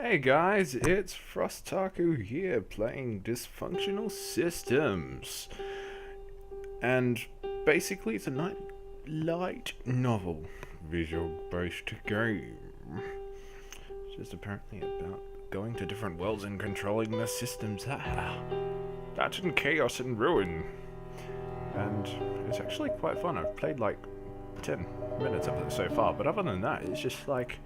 Hey guys, it's Frostaku here playing Dysfunctional Systems. And basically it's a light novel visual based game. It's just apparently about going to different worlds and controlling the systems. That's in chaos and ruin. And it's actually quite fun. I've played like 10 minutes of it so far, but other than that, it's just like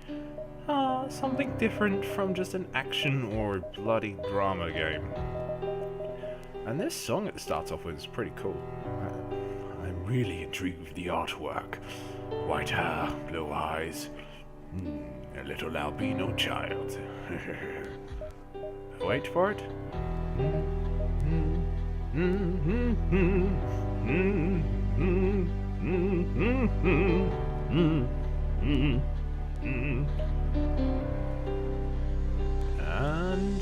something different from just an action or bloody drama game. And this song it starts off with is pretty cool. I'm really intrigued with the artwork. White hair, blue eyes, a little albino child. Wait for it. And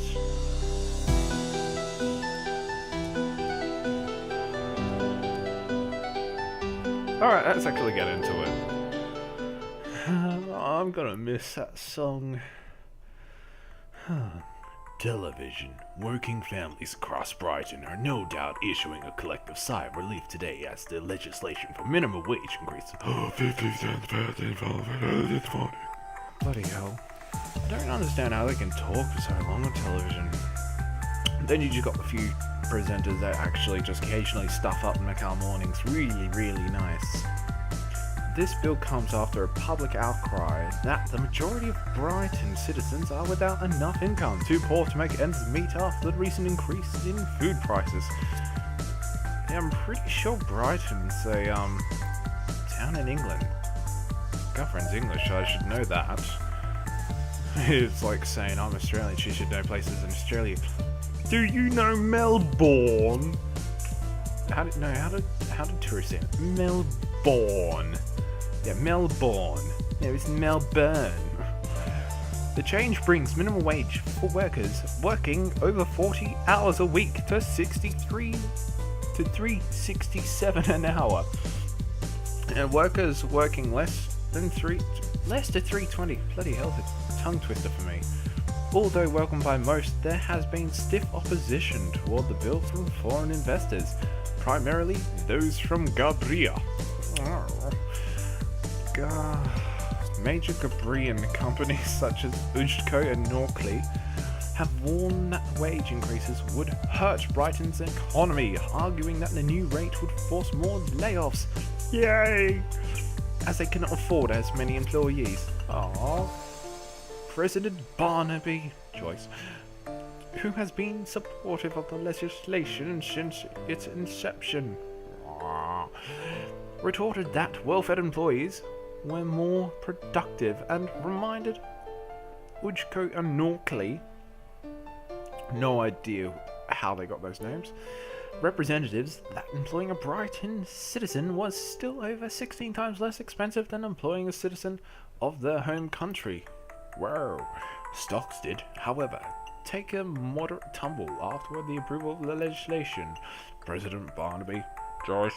alright, let's actually get into it. I'm gonna miss that song. Television. Working families across Brighton are no doubt issuing a collective sigh of relief today as the legislation for minimum wage increases. 50 cents per day this morning. Bloody hell. I don't understand how they can talk for so long on television. Then you just got a few presenters that actually just occasionally stuff up and make our mornings really, really nice. This bill comes after a public outcry that the majority of Brighton citizens are without enough income, too poor to make ends meet after the recent increase in food prices. Yeah, I'm pretty sure Brighton's a town in England. Girlfriend's English, I should know that. It's like saying I'm Australian, she should know places in Australia. Do you know Melbourne? How did tourists say it? Melbourne. Yeah, Melbourne. No, it's Melbourne. The change brings minimum wage for workers working over 40 hours a week to $3.67 an hour. And workers working less to $3.20. Bloody hell, it's a tongue twister for me. Although welcomed by most, there has been stiff opposition toward the bill from foreign investors, primarily those from Gabria. Major Gabrian companies such as Ujco and Norkley have warned that wage increases would hurt Brighton's economy, arguing that the new rate would force more layoffs. Yay! As they cannot afford as many employees. Aww. President Barnaby Joyce, who has been supportive of the legislation since its inception, retorted that well-fed employees were more productive and reminded Ujco and Norkley, no idea how they got those names, representatives that employing a Brighton citizen was still over 16 times less expensive than employing a citizen of their home country. Wow. Stocks did, however, take a moderate tumble after the approval of the legislation. President Barnaby Joyce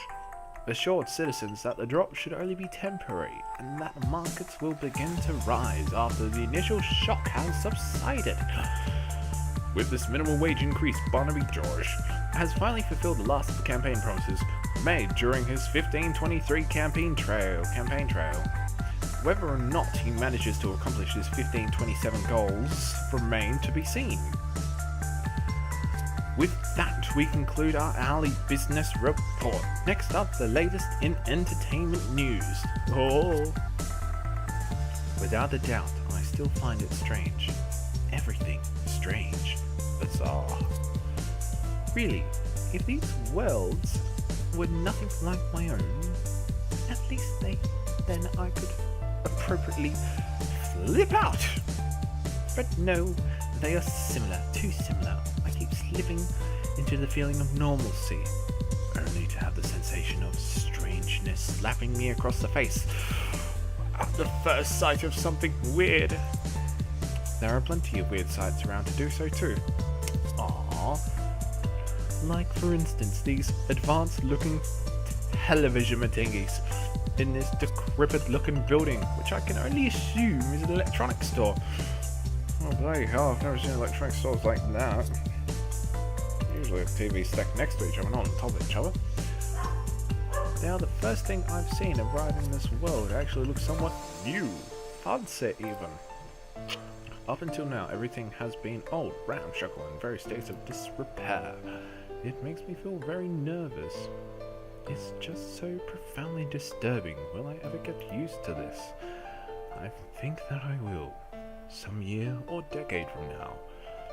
assured citizens that the drop should only be temporary and that markets will begin to rise after the initial shock has subsided. With this minimum wage increase, Barnaby George has finally fulfilled the last of the campaign promises made during his 1523 campaign trail. Whether or not he manages to accomplish his 1527 goals remain to be seen. With that, we conclude our hourly business report. Next up, the latest in entertainment news. Without a doubt, I still find it strange. Everything strange. Bizarre. Really, if these worlds were nothing like my own, at least then I could appropriately flip out. But no, they are similar, too similar. I keep slipping into the feeling of normalcy, only to have the sensation of strangeness slapping me across the face at the first sight of something weird. There are plenty of weird sights around to do so too. Like for instance these advanced looking television matingies in this decrepit looking building, which I can only assume is an electronics store. Oh, bloody hell, I've never seen electronic stores like that. Usually a TV stacked next to each other, not on top of each other. They are the first thing I've seen arrive in this world. It actually looks somewhat new. I'd say even. Up until now, everything has been old, ramshackle, in various states of disrepair. It makes me feel very nervous. It's just so profoundly disturbing. Will I ever get used to this? I think that I will. Some year or decade from now,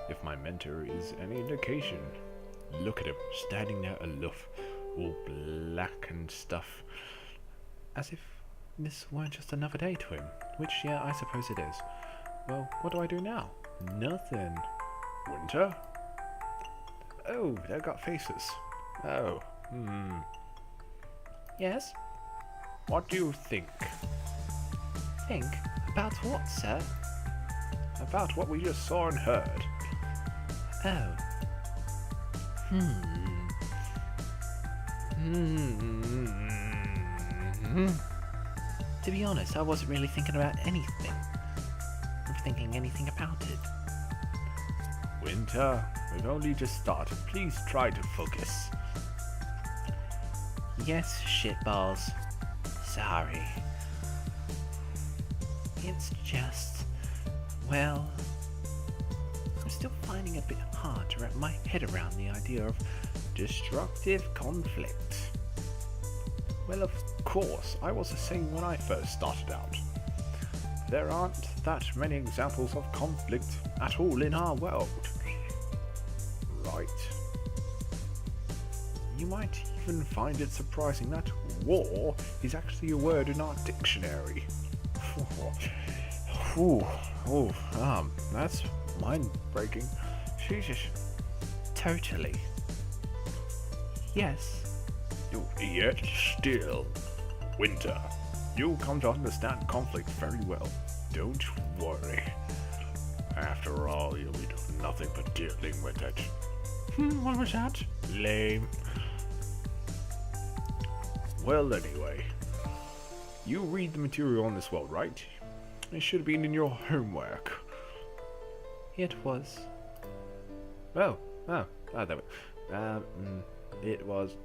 if my mentor is any indication. Look at him, standing there aloof, all black and stuff. As if this weren't just another day to him. Which, yeah, I suppose it is. Well, what do I do now? Nothing. Winter? Oh, they've got faces. Oh, Yes? What do you think? Think? About what, sir? About what we just saw and heard. Oh. To be honest, I wasn't really thinking about anything. I'm thinking anything about it. Winter, we've only just started. Please try to focus. Yes, shitballs. Sorry. It's just... well... I'm still finding it a bit hard to wrap my head around the idea of Destructive conflict. Well, of course, I was the same when I first started out. There aren't that many examples of conflict at all in our world. Right. You might even find it surprising that war is actually a word in our dictionary. That's mind-breaking. Jesus. totally. Yes. Yet still, Winter, you'll come to understand conflict very well. Don't worry. After all, you'll be doing nothing but dealing with it. What was that? Lame. Well, anyway, you read the material on this world, right? It should have been in your homework. It was. There we it was.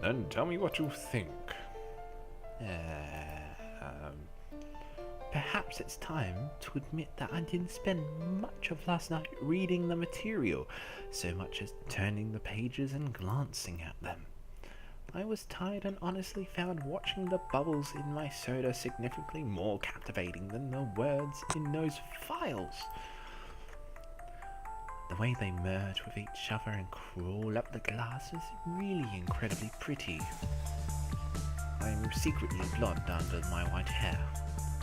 Then tell me what you think. Perhaps it's time to admit that I didn't spend much of last night reading the material, so much as turning the pages and glancing at them. I was tired and honestly found watching the bubbles in my soda significantly more captivating than the words in those files. The way they merge with each other and crawl up the glass is really incredibly pretty. I am secretly blonde under my white hair.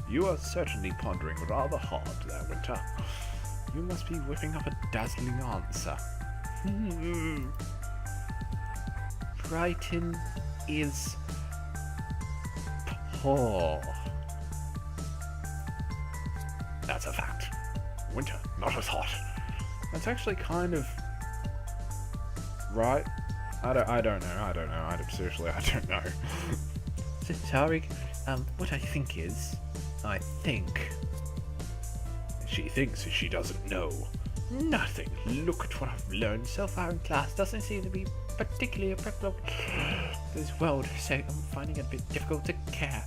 You are certainly pondering rather hard there, Winter. You must be whipping up a dazzling answer. Brighton is poor. That's a fact. Winter, not as hot. That's actually kind of right. I don't know. Seriously, I don't know. So, Tariq, what I think is, She thinks she doesn't know. nothing. Look at what I've learned so far in class. Doesn't seem to be particularly applicable to this world, so I'm finding it a bit difficult to care.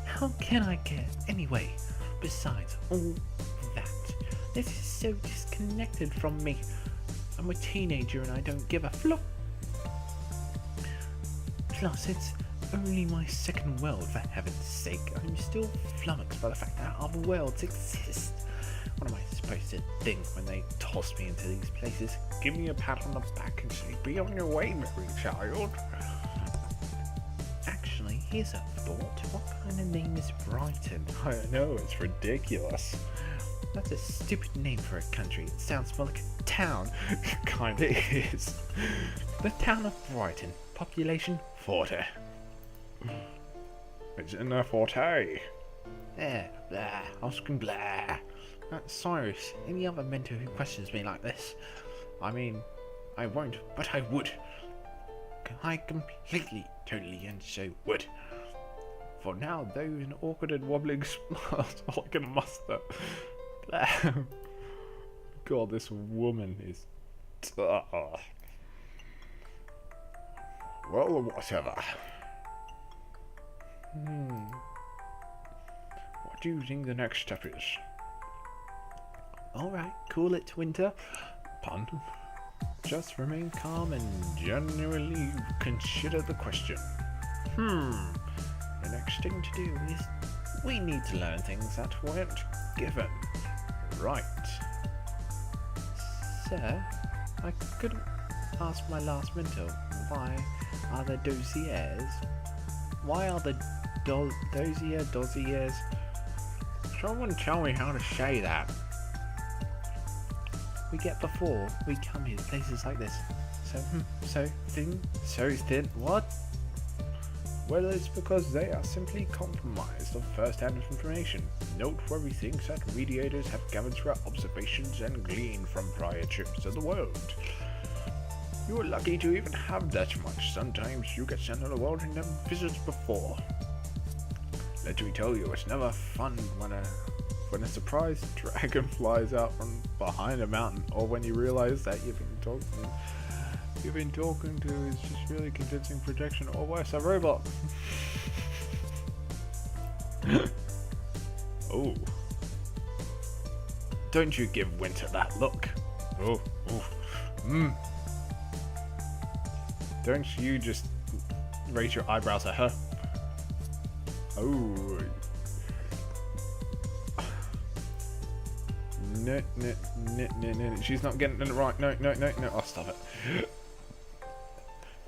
How can I care anyway? Besides all that, this is so disconnected from me. I'm a teenager and I don't give a flop. Plus, it's only my second world, for heaven's sake. I'm still flummoxed by the fact that other worlds exist. What am I supposed to think when they toss me into these places? Give me a pat on the back and say, "Be on your way, merry child." Actually, here's a thought. What kind of name is Brighton? I know, it's ridiculous. That's a stupid name for a country. It sounds more like a town. Kinda is. The town of Brighton. Population 40. It's in their forte. There, blah, Oscar blah. Cyrus, any other mentor who questions me like this? I mean, I won't, but I would. I completely, totally, and so Would. For now, those awkward and wobbling smiles are like a muster. God, this woman is... Well, whatever. What do you think the next step is? Alright, cool it, Winter. Pun. Just remain calm and genuinely consider the question. The next thing to do is we need to learn things that weren't given. Right. Sir, I couldn't ask my last mentor, why are the dossiers? Why are the dossiers? Someone tell me how to say that. We get before we come here to places like this. So thin, what? Well, it's because they are simply compromised of first-hand information, noteworthy things that mediators have gathered through observations and gleaned from prior trips to the world. You are lucky to even have that much. Sometimes you get sent to the world and never visited before. Let me tell you, it's never fun when a surprise dragon flies out from behind a mountain, or when you realize that you've been talking to is just really convincing projection, or worse, a robot. Oh. Don't you give Winter that look. Oh. Don't you just raise your eyebrows at her. Oh. No. She's not getting it right. No. I'll stop it.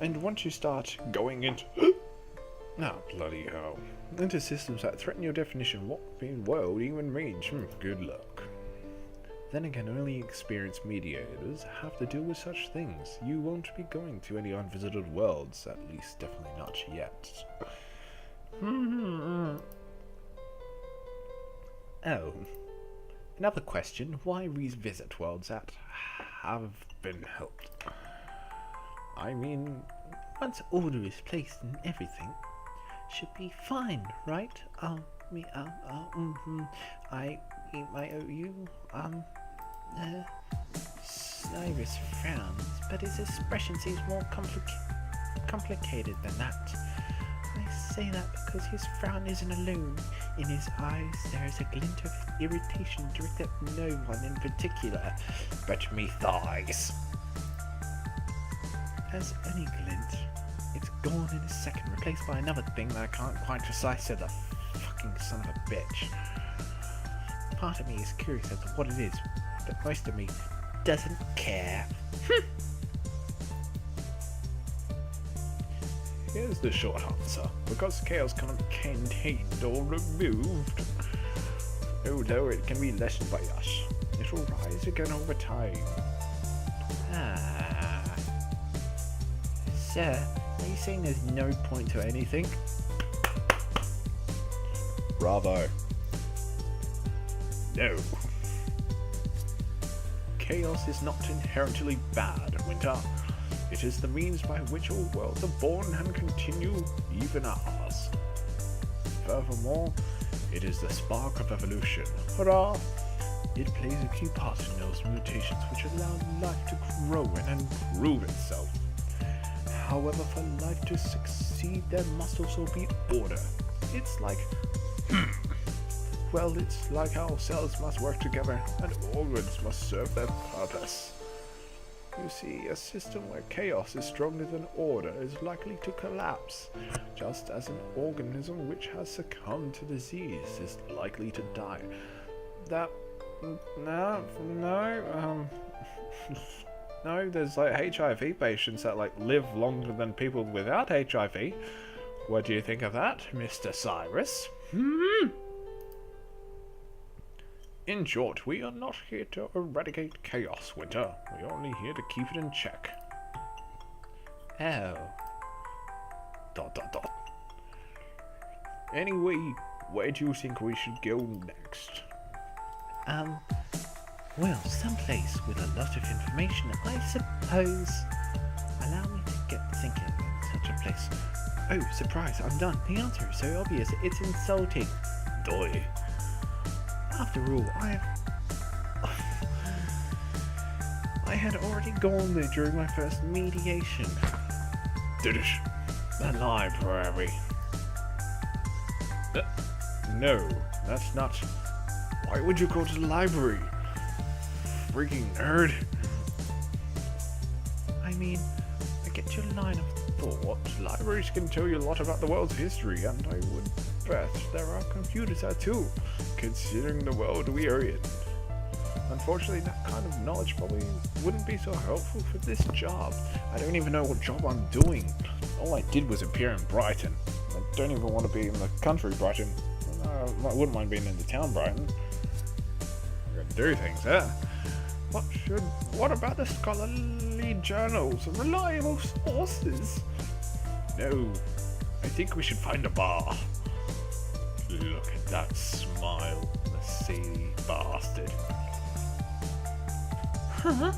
And once you start going into... Oh, bloody hell. Into systems that threaten your definition of what being world even means. Good luck. Then again, only experienced mediators have to deal with such things. You won't be going to any unvisited worlds, at least definitely not yet. Oh. Another question, why revisit worlds that have been helped? I mean, once order is placed in everything, should be fine, right? I owe you, Cyrus frowns, but his expression seems more complicated than that. I say that because his frown isn't alone. In his eyes there is a glint of irritation directed at no one in particular, but me thighs. As any glint, it's gone in a second, replaced by another thing that I can't quite decipher. The fucking son of a bitch. Part of me is curious as to what it is, but most of me doesn't care. Here's the short answer. Because chaos cannot be contained or removed, although it can be lessened by us, it will rise again over time. Sir, are you saying there's no point to anything? Bravo. No. Chaos is not inherently bad, Winter. It is the means by which all worlds are born and continue, even ours. Furthermore, it is the spark of evolution. Hurrah! It plays a key part in those mutations which allow life to grow and improve itself. However, for life to succeed, there must also be order. It's like... well, it's like how cells must work together and organs must serve their purpose. You see, a system where chaos is stronger than order is likely to collapse, just as an organism which has succumbed to disease is likely to die. No, there's like HIV patients that like live longer than people without HIV. What do you think of that, Mr. Cyrus? In short, we are not here to eradicate chaos, Winter. We are only here to keep it in check. Oh. ... Anyway, where do you think we should go next? Well, someplace with a lot of information, I suppose. Allow me to get thinking in such a place. Oh, surprise, I'm done. The answer is so obvious, it's insulting. Doy. After all, I had already gone there during my first mediation. Didish. The library. No, that's not. Why would you go to the library? Freaking nerd. I mean, I get your line of thought. Libraries can tell you a lot about the world's history, and I would bet there are computers there too, considering the world we are in. Unfortunately, that kind of knowledge probably wouldn't be so helpful for this job. I don't even know what job I'm doing. All I did was appear in Brighton. I don't even want to be in the country Brighton. I wouldn't mind being in the town Brighton. I can do things there. What about the scholarly journals and reliable sources? No, I think we should find a bar. Look at that smile, the seedy bastard. Huh?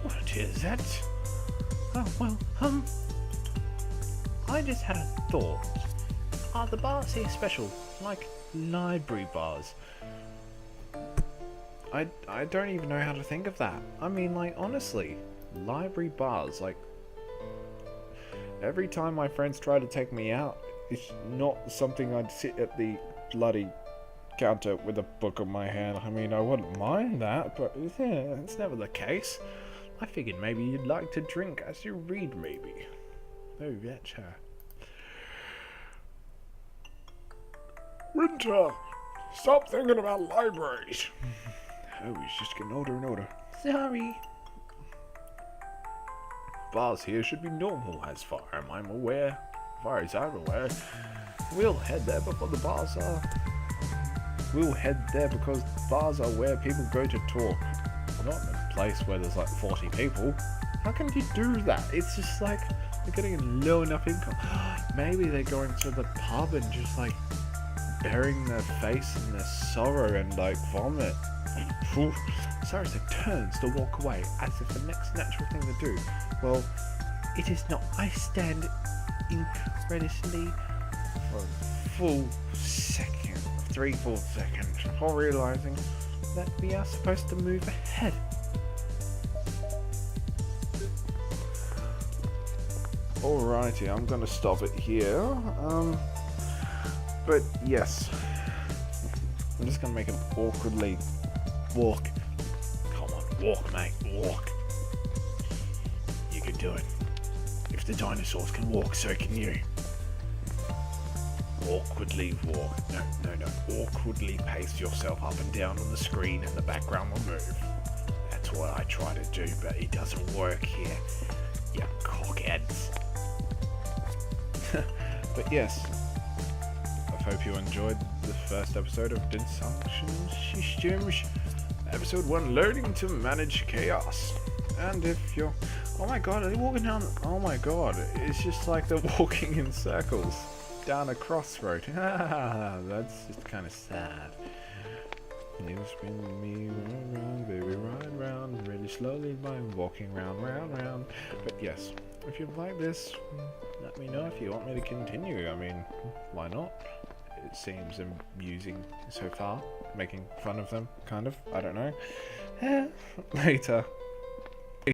What is it? Oh, well, I just had a thought. Are the bars here special? Like library bars? I don't even know how to think of that. I mean, like, honestly, library bars, like, every time my friends try to take me out, it's not something I'd sit at the bloody counter with a book in my hand. I mean, I wouldn't mind that, but yeah, it's never the case. I figured maybe you'd like to drink as you read, maybe. Oh, that's her. Winter, stop thinking about libraries. Oh, he's just getting older and older. Sorry. Bars here should be normal as far as I'm aware. As far as I'm aware. We'll head there because bars are where people go to talk. Not in a place where there's like 40 people. How can you do that? It's just like they're getting a low enough income. Maybe they're going to the pub and just like burying their face in their sorrow and like vomit. Sarasa turns to walk away as if the next natural thing to do. Well, it is not. I stand incredulously for a full second, 3 full seconds, before realizing that we are supposed to move ahead. Alrighty, I'm gonna stop it here. But yes, I'm just gonna make an awkwardly walk. Come on, walk, mate, walk. You can do it. If the dinosaurs can walk, so can you. Awkwardly walk. No. Awkwardly pace yourself up and down on the screen and the background will move. That's what I try to do, but it doesn't work here. You cockheads. But yes, I hope you enjoyed the first episode of Dysfunctional Systems. Episode 1, Learning to Manage Chaos. And if you're... Oh my god, are they walking down... Oh my god, it's just like they're walking in circles down a crossroad. That's just kind of sad. You spin me round, baby, ride round, really slowly by walking round. But yes, if you like this, let me know if you want me to continue. I mean, why not? It seems amusing so far, making fun of them, kind of. I don't know. Later.